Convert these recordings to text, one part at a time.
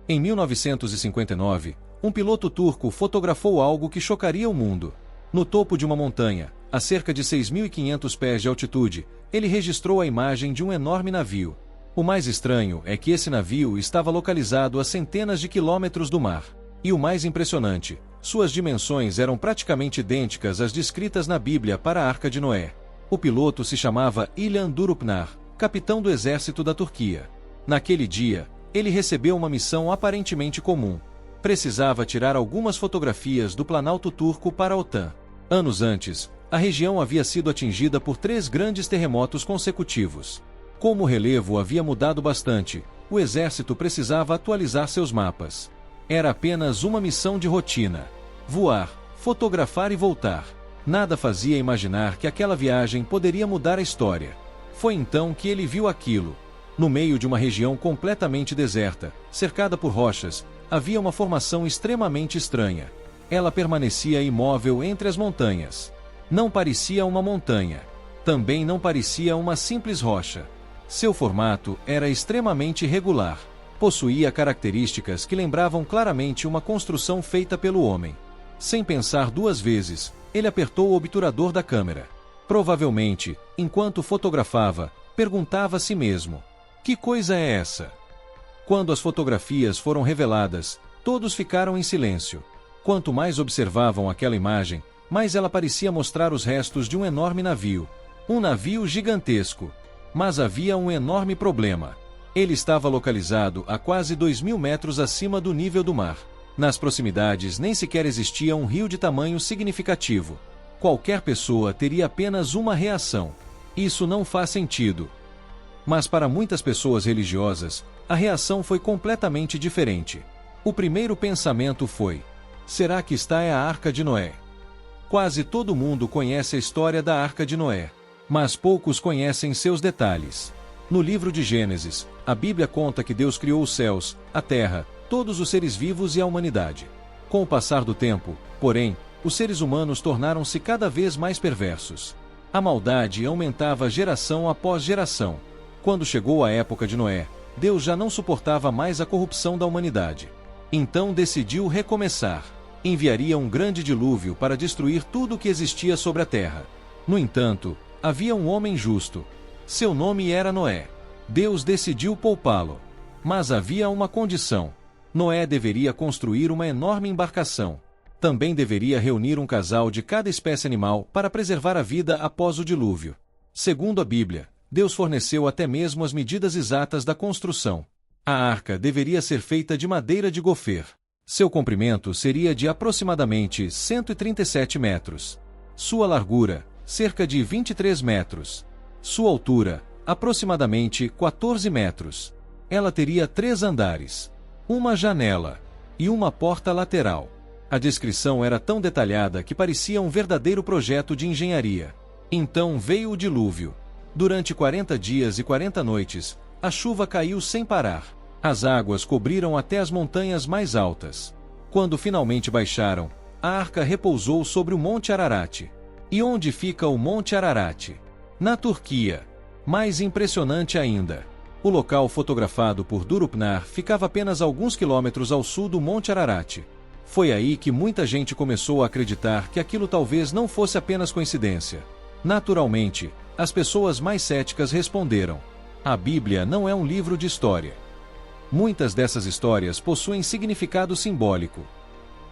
Em 1959, um piloto turco fotografou algo que chocaria o mundo. No topo de uma montanha, a cerca de 6.500 pés de altitude, ele registrou a imagem de um enorme navio. O mais estranho é que esse navio estava localizado a centenas de quilômetros do mar. E o mais impressionante, suas dimensões eram praticamente idênticas às descritas na Bíblia para a Arca de Noé. O piloto se chamava Ilan Durupnar, capitão do exército da Turquia. Naquele dia, ele recebeu uma missão aparentemente comum. Precisava tirar algumas fotografias do Planalto Turco para a OTAN. Anos antes, a região havia sido atingida por 3 grandes terremotos consecutivos. Como o relevo havia mudado bastante, o exército precisava atualizar seus mapas. Era apenas uma missão de rotina: voar, fotografar e voltar. Nada fazia imaginar que aquela viagem poderia mudar a história. Foi então que ele viu aquilo. No meio de uma região completamente deserta, cercada por rochas, havia uma formação extremamente estranha. Ela permanecia imóvel entre as montanhas. Não parecia uma montanha. Também não parecia uma simples rocha. Seu formato era extremamente irregular. Possuía características que lembravam claramente uma construção feita pelo homem. Sem pensar 2 vezes, ele apertou o obturador da câmera. Provavelmente, enquanto fotografava, perguntava a si mesmo: que coisa é essa? Quando as fotografias foram reveladas, todos ficaram em silêncio. Quanto mais observavam aquela imagem, mais ela parecia mostrar os restos de um enorme navio. Um navio gigantesco. Mas havia um enorme problema. Ele estava localizado a quase 2.000 metros acima do nível do mar. Nas proximidades nem sequer existia um rio de tamanho significativo. Qualquer pessoa teria apenas uma reação: isso não faz sentido. Mas para muitas pessoas religiosas, a reação foi completamente diferente. O primeiro pensamento foi: será que está a Arca de Noé? Quase todo mundo conhece a história da Arca de Noé, mas poucos conhecem seus detalhes. No livro de Gênesis, a Bíblia conta que Deus criou os céus, a terra, todos os seres vivos e a humanidade. Com o passar do tempo, porém, os seres humanos tornaram-se cada vez mais perversos. A maldade aumentava geração após geração. Quando chegou a época de Noé, Deus já não suportava mais a corrupção da humanidade. Então decidiu recomeçar. Enviaria um grande dilúvio para destruir tudo o que existia sobre a terra. No entanto, havia um homem justo. Seu nome era Noé. Deus decidiu poupá-lo. Mas havia uma condição: Noé deveria construir uma enorme embarcação. Também deveria reunir um casal de cada espécie animal para preservar a vida após o dilúvio. Segundo a Bíblia, Deus forneceu até mesmo as medidas exatas da construção. A arca deveria ser feita de madeira de gofer. Seu comprimento seria de aproximadamente 137 metros. Sua largura, cerca de 23 metros. Sua altura, aproximadamente 14 metros. Ela teria 3 andares, uma janela e uma porta lateral. A descrição era tão detalhada que parecia um verdadeiro projeto de engenharia. Então veio o dilúvio. Durante 40 dias e 40 noites, a chuva caiu sem parar. As águas cobriram até as montanhas mais altas. Quando finalmente baixaram, a arca repousou sobre o Monte Ararat. E onde fica o Monte Ararat? Na Turquia. Mais impressionante ainda, o local fotografado por Durupnar ficava apenas alguns quilômetros ao sul do Monte Ararat. Foi aí que muita gente começou a acreditar que aquilo talvez não fosse apenas coincidência. Naturalmente, as pessoas mais céticas responderam: a Bíblia não é um livro de história. Muitas dessas histórias possuem significado simbólico.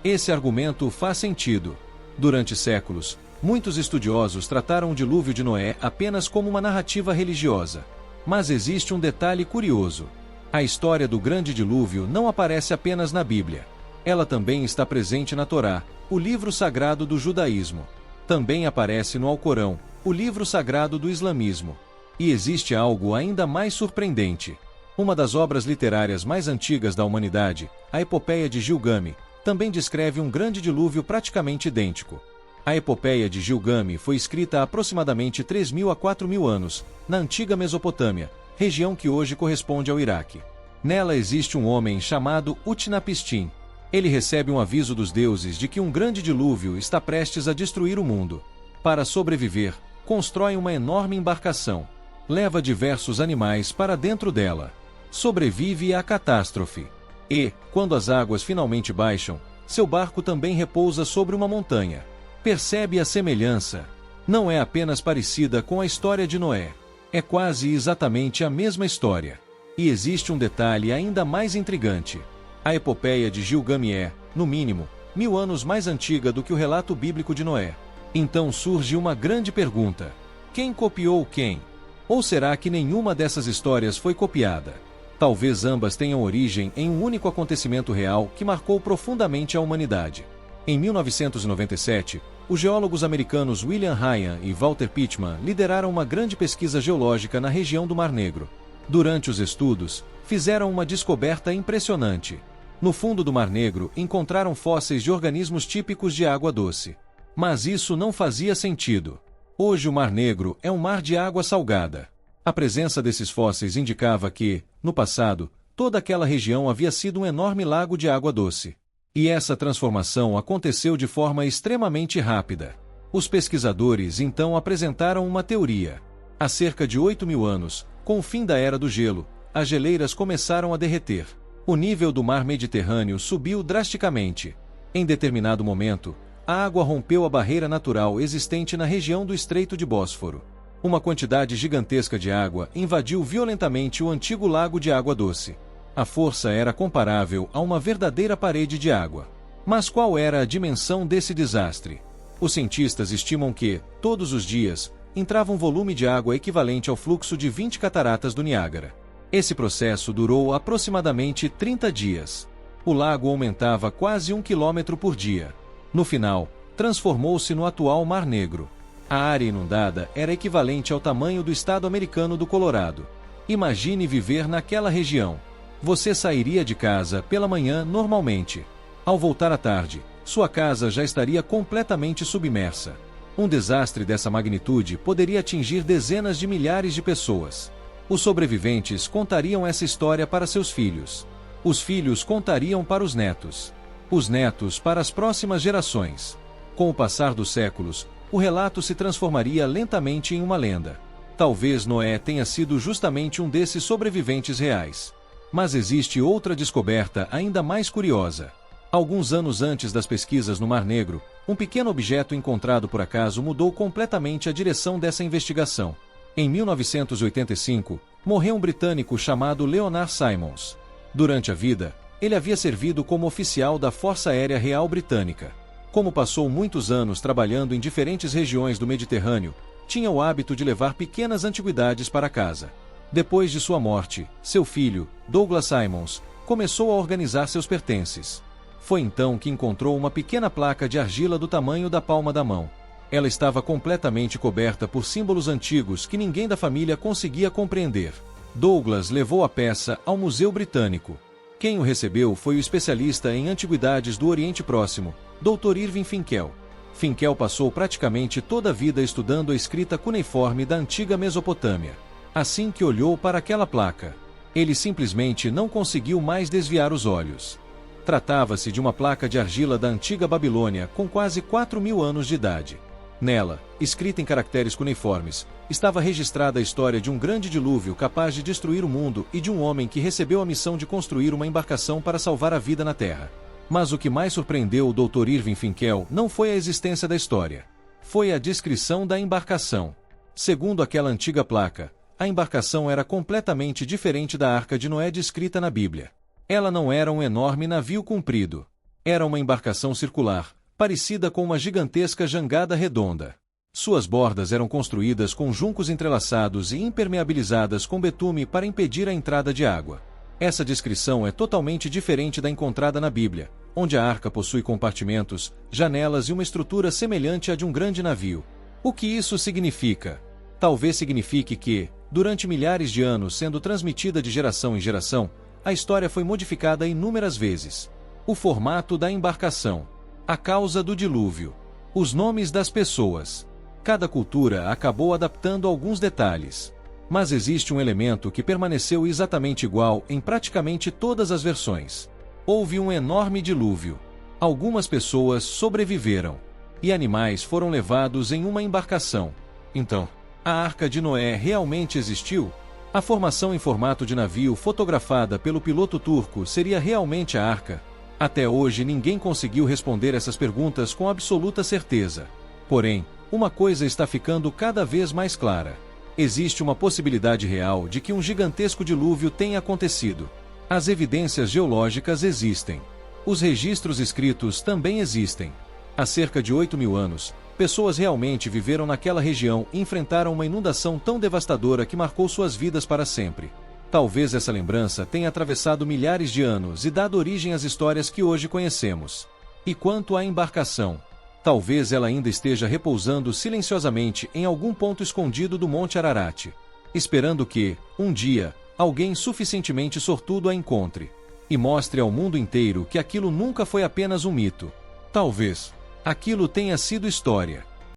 Esse argumento faz sentido. Durante séculos, muitos estudiosos trataram o dilúvio de Noé apenas como uma narrativa religiosa. Mas existe um detalhe curioso. A história do grande dilúvio não aparece apenas na Bíblia. Ela também está presente na Torá, o livro sagrado do judaísmo. Também aparece no Alcorão, o livro sagrado do islamismo. E existe algo ainda mais surpreendente. Uma das obras literárias mais antigas da humanidade, a Epopeia de Gilgamesh, também descreve um grande dilúvio praticamente idêntico. A Epopeia de Gilgamesh foi escrita há aproximadamente 3.000 a 4.000 anos, na antiga Mesopotâmia, região que hoje corresponde ao Iraque. Nela existe um homem chamado Utnapishtim. Ele recebe um aviso dos deuses de que um grande dilúvio está prestes a destruir o mundo. Para sobreviver, constrói uma enorme embarcação. Leva diversos animais para dentro dela. Sobrevive à catástrofe. E, quando as águas finalmente baixam, seu barco também repousa sobre uma montanha. Percebe a semelhança? Não é apenas parecida com a história de Noé. É quase exatamente a mesma história. E existe um detalhe ainda mais intrigante. A epopeia de Gilgamesh é, no mínimo, 1000 anos mais antiga do que o relato bíblico de Noé. Então surge uma grande pergunta: quem copiou quem? Ou será que nenhuma dessas histórias foi copiada? Talvez ambas tenham origem em um único acontecimento real que marcou profundamente a humanidade. Em 1997, os geólogos americanos William Ryan e Walter Pitman lideraram uma grande pesquisa geológica na região do Mar Negro. Durante os estudos, fizeram uma descoberta impressionante. No fundo do Mar Negro, encontraram fósseis de organismos típicos de água doce. Mas isso não fazia sentido. Hoje o Mar Negro é um mar de água salgada. A presença desses fósseis indicava que, no passado, toda aquela região havia sido um enorme lago de água doce. E essa transformação aconteceu de forma extremamente rápida. Os pesquisadores então apresentaram uma teoria. Há cerca de 8.000 anos, com o fim da Era do Gelo, as geleiras começaram a derreter. O nível do mar Mediterrâneo subiu drasticamente. Em determinado momento, a água rompeu a barreira natural existente na região do Estreito de Bósforo. Uma quantidade gigantesca de água invadiu violentamente o antigo lago de água doce. A força era comparável a uma verdadeira parede de água. Mas qual era a dimensão desse desastre? Os cientistas estimam que, todos os dias, entrava um volume de água equivalente ao fluxo de 20 cataratas do Niágara. Esse processo durou aproximadamente 30 dias. O lago aumentava quase 1 quilômetro por dia. No final, transformou-se no atual Mar Negro. A área inundada era equivalente ao tamanho do estado americano do Colorado. Imagine viver naquela região. Você sairia de casa pela manhã normalmente. Ao voltar à tarde, sua casa já estaria completamente submersa. Um desastre dessa magnitude poderia atingir dezenas de milhares de pessoas. Os sobreviventes contariam essa história para seus filhos. Os filhos contariam para os netos. Os netos para as próximas gerações. Com o passar dos séculos, o relato se transformaria lentamente em uma lenda. Talvez Noé tenha sido justamente um desses sobreviventes reais. Mas existe outra descoberta ainda mais curiosa. Alguns anos antes das pesquisas no Mar Negro, um pequeno objeto encontrado por acaso mudou completamente a direção dessa investigação. Em 1985, morreu um britânico chamado Leonard Simons. Durante a vida, ele havia servido como oficial da Força Aérea Real Britânica. Como passou muitos anos trabalhando em diferentes regiões do Mediterrâneo, tinha o hábito de levar pequenas antiguidades para casa. Depois de sua morte, seu filho, Douglas Simons, começou a organizar seus pertences. Foi então que encontrou uma pequena placa de argila do tamanho da palma da mão. Ela estava completamente coberta por símbolos antigos que ninguém da família conseguia compreender. Douglas levou a peça ao Museu Britânico. Quem o recebeu foi o especialista em antiguidades do Oriente Próximo, Dr. Irving Finkel. Finkel passou praticamente toda a vida estudando a escrita cuneiforme da antiga Mesopotâmia. Assim que olhou para aquela placa, ele simplesmente não conseguiu mais desviar os olhos. Tratava-se de uma placa de argila da antiga Babilônia com quase 4.000 anos de idade. Nela, escrita em caracteres cuneiformes, estava registrada a história de um grande dilúvio capaz de destruir o mundo e de um homem que recebeu a missão de construir uma embarcação para salvar a vida na Terra. Mas o que mais surpreendeu o Dr. Irving Finkel não foi a existência da história. Foi a descrição da embarcação. Segundo aquela antiga placa, a embarcação era completamente diferente da Arca de Noé descrita na Bíblia. Ela não era um enorme navio comprido. Era uma embarcação circular, parecida com uma gigantesca jangada redonda. Suas bordas eram construídas com juncos entrelaçados e impermeabilizadas com betume para impedir a entrada de água. Essa descrição é totalmente diferente da encontrada na Bíblia, onde a arca possui compartimentos, janelas e uma estrutura semelhante à de um grande navio. O que isso significa? Talvez signifique que, durante milhares de anos sendo transmitida de geração em geração, a história foi modificada inúmeras vezes. O formato da embarcação, a causa do dilúvio, os nomes das pessoas. Cada cultura acabou adaptando alguns detalhes. Mas existe um elemento que permaneceu exatamente igual em praticamente todas as versões. Houve um enorme dilúvio. Algumas pessoas sobreviveram. E animais foram levados em uma embarcação. Então, a Arca de Noé realmente existiu? A formação em formato de navio fotografada pelo piloto turco seria realmente a Arca? Até hoje ninguém conseguiu responder essas perguntas com absoluta certeza. Porém, uma coisa está ficando cada vez mais clara. Existe uma possibilidade real de que um gigantesco dilúvio tenha acontecido. As evidências geológicas existem. Os registros escritos também existem. Há cerca de 8.000 anos, pessoas realmente viveram naquela região e enfrentaram uma inundação tão devastadora que marcou suas vidas para sempre. Talvez essa lembrança tenha atravessado milhares de anos e dado origem às histórias que hoje conhecemos. E quanto à embarcação? Talvez ela ainda esteja repousando silenciosamente em algum ponto escondido do Monte Ararat, esperando que, um dia, alguém suficientemente sortudo a encontre e mostre ao mundo inteiro que aquilo nunca foi apenas um mito. Talvez aquilo tenha sido história.